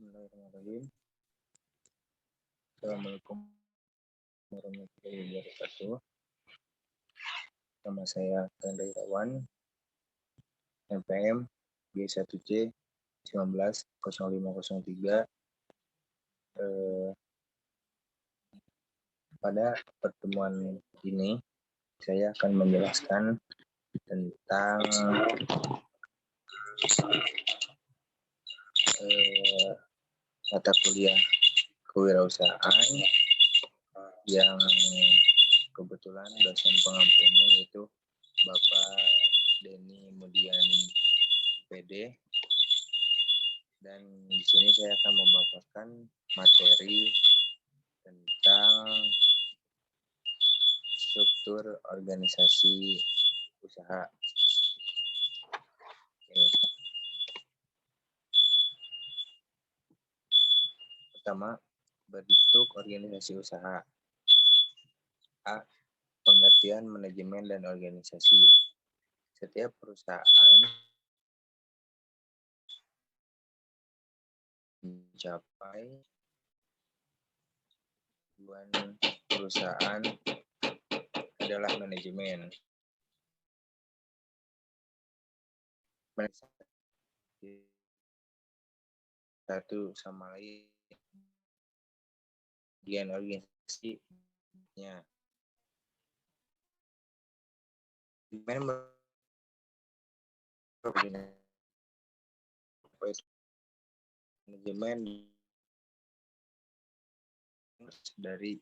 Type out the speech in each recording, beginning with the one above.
Bismillahirrahmanirrahim. Assalamualaikum warahmatullahi wabarakatuh. Nama saya Ganda Irawan, NPM G1C 190503. Pada pertemuan ini saya akan menjelaskan tentang mata kuliah kewirausahaan yang kebetulan dosen pengampunya yaitu Bapak Denny Mudian PD, dan di sini saya akan membawakan materi tentang struktur organisasi usaha. Pertama, bentuk organisasi usaha. A. Pengertian manajemen dan organisasi. Setiap perusahaan mencapai tujuan perusahaan adalah manajemen. Satu sama lain bagian organisasinya. Manajemen dari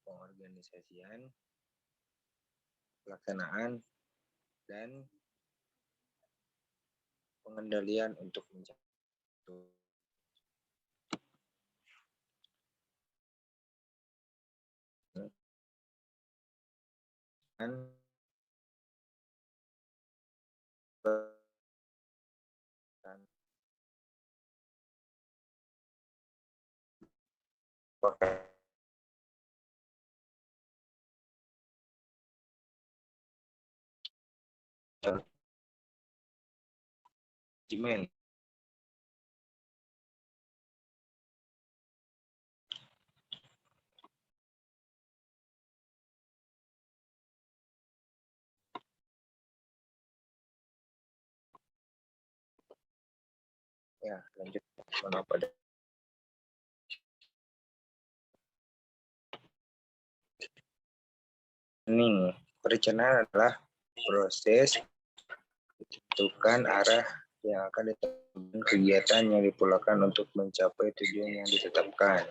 pengorganisasian, pelaksanaan, dan pengendalian untuk mencapai manajemen. Ya, lanjut. Planning. Perencanaan adalah proses menentukan arah yang akan ditempuh kegiatan yang diperlukan untuk mencapai tujuan yang ditetapkan.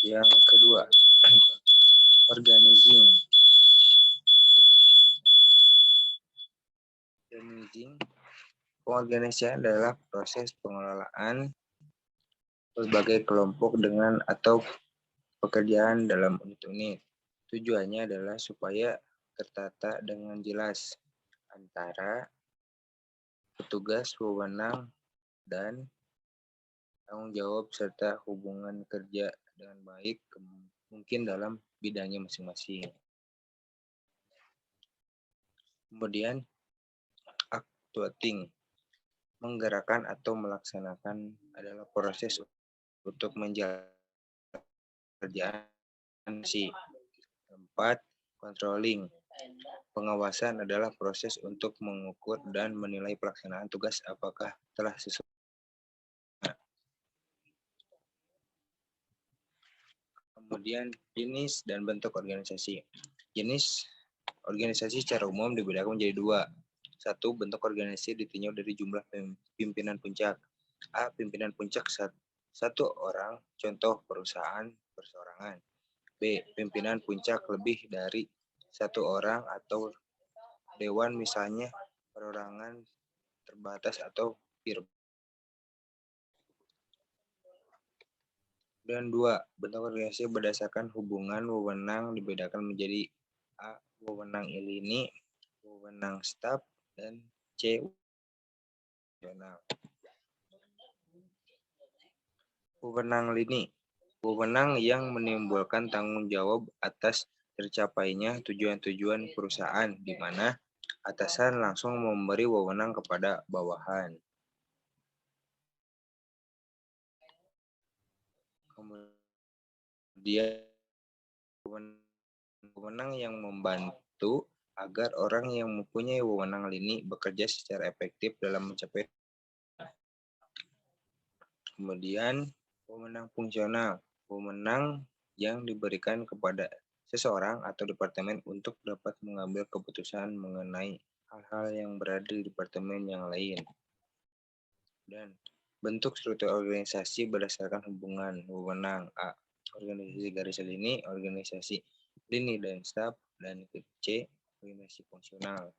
Yang kedua, organizing. Pengorganisasian adalah proses pengelolaan berbagai kelompok dengan atau pekerjaan dalam unit. Tujuannya adalah supaya tertata dengan jelas antara petugas, wewenang, dan tanggung jawab serta hubungan kerja dengan baik mungkin dalam bidangnya masing-masing. Kemudian actuating, menggerakkan atau melaksanakan adalah proses untuk menjalankan kerjaan si. 4. Controlling, pengawasan adalah proses untuk mengukur dan menilai pelaksanaan tugas apakah telah sesuai. Kemudian jenis dan bentuk organisasi. Jenis organisasi secara umum dibedakan menjadi dua. 1. Bentuk organisasi ditinjau dari jumlah pimpinan puncak. A. Pimpinan puncak 1 orang, contoh perusahaan perseorangan. B. Pimpinan puncak lebih dari 1 orang atau dewan, misalnya perorangan terbatas atau firma. Dan 2. Bentuk organisasi berdasarkan hubungan wewenang dibedakan menjadi A. Wewenang lini, wewenang staf, dan C. Nasional. Wewenang lini. Wewenang yang menimbulkan tanggung jawab atas tercapainya tujuan-tujuan perusahaan, di mana atasan langsung memberi wewenang kepada bawahan. Kemudian wewenang yang membantu agar orang yang mempunyai wewenang lini bekerja secara efektif dalam mencapai. Kemudian wewenang fungsional, wewenang yang diberikan kepada seseorang atau departemen untuk dapat mengambil keputusan mengenai hal-hal yang berada di departemen yang lain. Dan bentuk struktur organisasi berdasarkan hubungan wewenang. A. Organisasi garis lini, organisasi lini dan staf, dan C. Organisasi fungsional.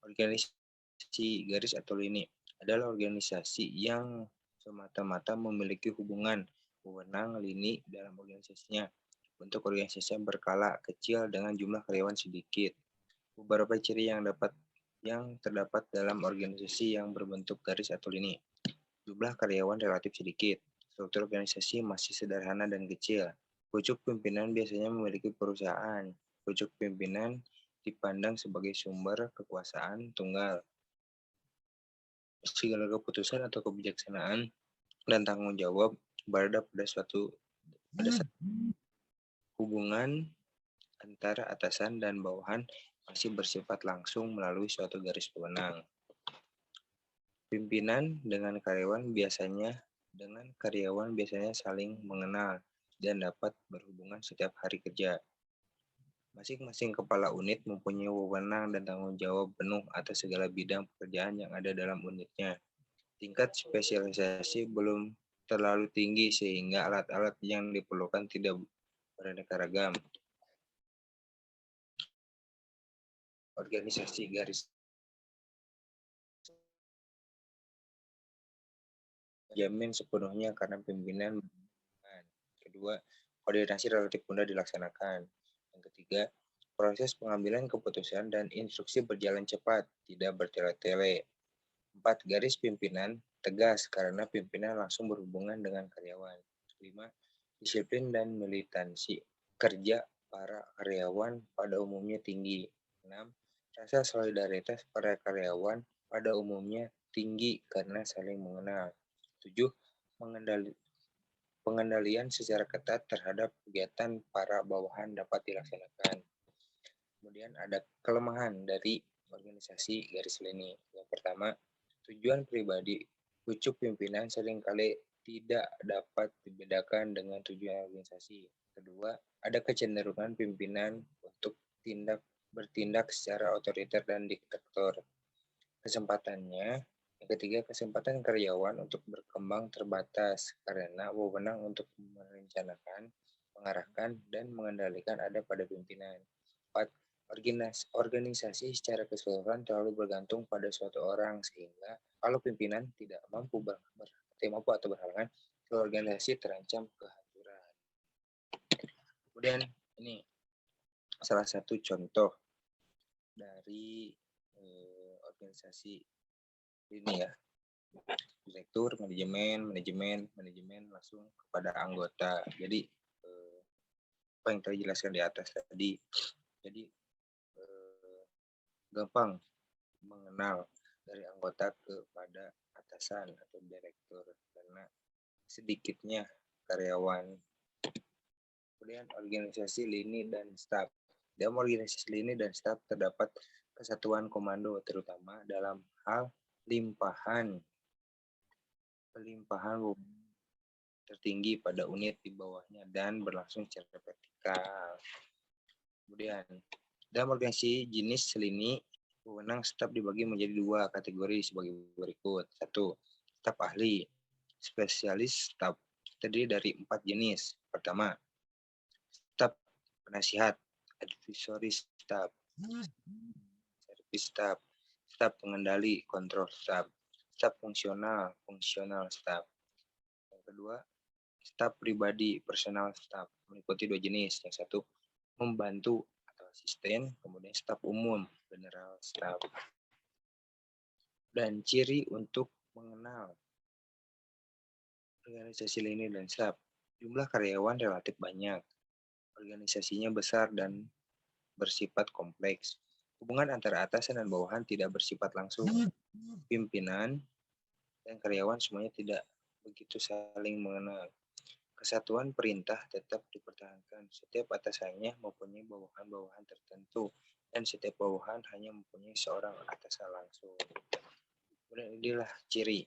Organisasi garis atau lini adalah organisasi yang semata-mata memiliki hubungan wewenang lini dalam organisasinya. Bentuk organisasinya berskala kecil dengan jumlah karyawan sedikit. Beberapa ciri yang terdapat dalam organisasi yang berbentuk garis atau lini. Jumlah karyawan relatif sedikit. Struktur organisasi masih sederhana dan kecil. Pucuk pimpinan biasanya memiliki perusahaan. Pucuk pimpinan dipandang sebagai sumber kekuasaan tunggal. Segala keputusan atau kebijaksanaan dan tanggung jawab berada pada satu hubungan antara atasan dan bawahan masih bersifat langsung melalui suatu garis wewenang. Pimpinan dengan karyawan biasanya saling mengenal dan dapat berhubungan setiap hari kerja. Masing-masing kepala unit mempunyai wewenang dan tanggung jawab penuh atas segala bidang pekerjaan yang ada dalam unitnya. Tingkat spesialisasi belum terlalu tinggi sehingga alat-alat yang diperlukan tidak beraneka ragam. Organisasi garis jamin sepenuhnya karena pimpinan. Kedua, koordinasi relatif mudah dilaksanakan. Yang ketiga, proses pengambilan keputusan dan instruksi berjalan cepat, tidak bertele-tele. 4. Garis pimpinan tegas karena pimpinan langsung berhubungan dengan karyawan. 5. Disiplin dan militansi kerja para karyawan pada umumnya tinggi. 6. Rasa solidaritas para karyawan pada umumnya tinggi karena saling mengenal. 7. Pengendalian secara ketat terhadap kegiatan para bawahan dapat dilaksanakan. Kemudian ada kelemahan dari organisasi garis lini. Yang pertama, tujuan pribadi pucuk pimpinan seringkali tidak dapat dibedakan dengan tujuan organisasi. Kedua, ada kecenderungan pimpinan untuk bertindak secara otoriter dan diktator. Yang ketiga, kesempatan karyawan untuk berkembang terbatas karena wewenang untuk merencanakan, mengarahkan, dan mengendalikan ada pada pimpinan. 4. Organisasi secara keseluruhan terlalu bergantung pada suatu orang sehingga kalau pimpinan tidak mampu atau berhalangan, organisasi terancam kehancuran. Kemudian ini salah satu contoh dari organisasi ini ya, direktur, manajemen langsung kepada anggota. Jadi apa yang tadi jelaskan di atas tadi, jadi gampang mengenal dari anggota kepada atasan atau direktur karena sedikitnya karyawan. Kemudian organisasi lini dan staf. Dalam organisasi lini dan staf terdapat kesatuan komando terutama dalam hal pelimpahan tertinggi pada unit di bawahnya dan berlangsung secara vertikal. Kemudian dalam organisasi jenis lini, wewenang staf dibagi menjadi 2 kategori sebagai berikut. 1. Staf ahli, spesialis staf, terdiri dari 4 jenis. Pertama, staf penasihat, advisory staf, service staf, staf pengendali, kontrol staf, staf fungsional staf. Yang kedua, staf pribadi, personal staf, meliputi 2 jenis. Yang satu, membantu atau asisten, kemudian staf umum, general staf. Dan ciri untuk mengenal organisasi lini dan staff. Jumlah karyawan relatif banyak. Organisasinya besar dan bersifat kompleks. Hubungan antara atasan dan bawahan tidak bersifat langsung. Pimpinan dan karyawan semuanya tidak begitu saling mengenal. Kesatuan perintah tetap dipertahankan. Setiap atasannya mempunyai bawahan-bawahan tertentu dan setiap bawahan hanya mempunyai seorang atasan langsung. Kemudian inilah ciri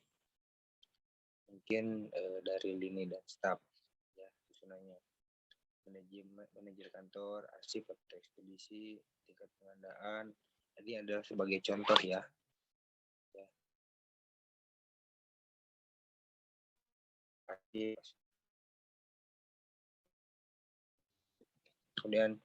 mungkin dari lini dan staf ya susunannya. Manajer kantor, arsip atau ekspedisi, tingkat pengadaan. Jadi adalah sebagai contoh ya. Kemudian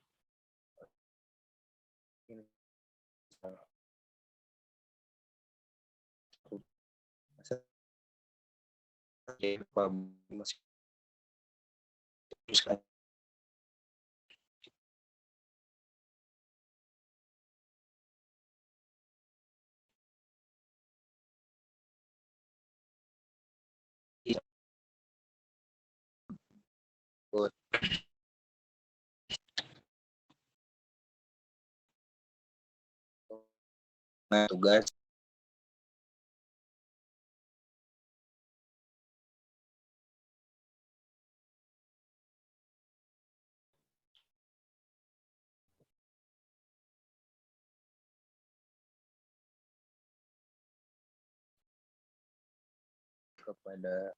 tugas kepada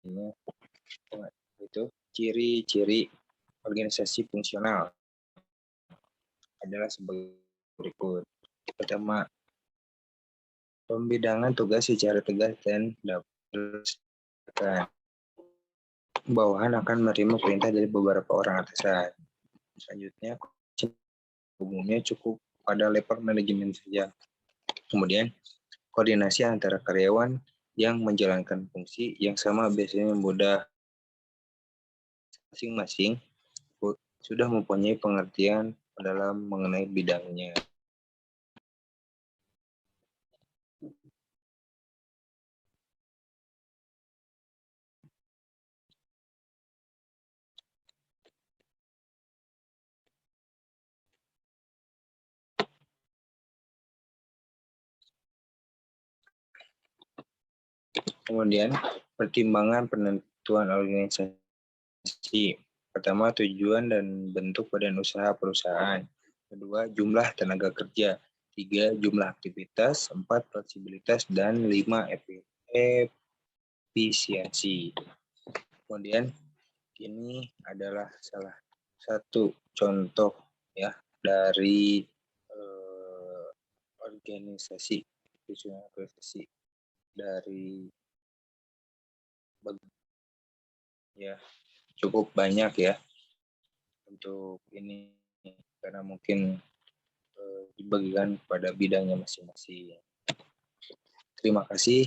ini itu ciri-ciri organisasi fungsional adalah sebagai berikut. Pertama, pembidangan tugas secara tegas dan dapat bawahan akan menerima perintah dari beberapa orang atasan. Selanjutnya, umumnya cukup pada level manajemen saja. Kemudian, koordinasi antara karyawan yang menjalankan fungsi yang sama biasanya mudah masing-masing sudah mempunyai pengertian dalam mengenai bidangnya. Kemudian, pertimbangan penentuan organisasi. Pertama, tujuan dan bentuk badan usaha perusahaan. Kedua, jumlah tenaga kerja. 3, jumlah aktivitas. 4, fleksibilitas. Dan 5, efisiensi. Kemudian, ini adalah salah satu contoh ya dari organisasi dari ya cukup banyak ya untuk ini karena mungkin dibagikan pada bidangnya masing-masing. Terima kasih.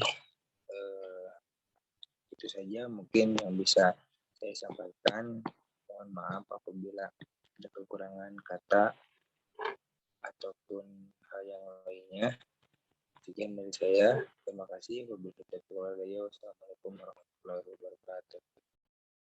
Itu saja mungkin yang bisa saya sampaikan. Mohon maaf apabila ada kekurangan kata ataupun hal yang lainnya. Sekian dari saya. Terima kasih. Wassalamualaikum warahmatullahi wabarakatuh.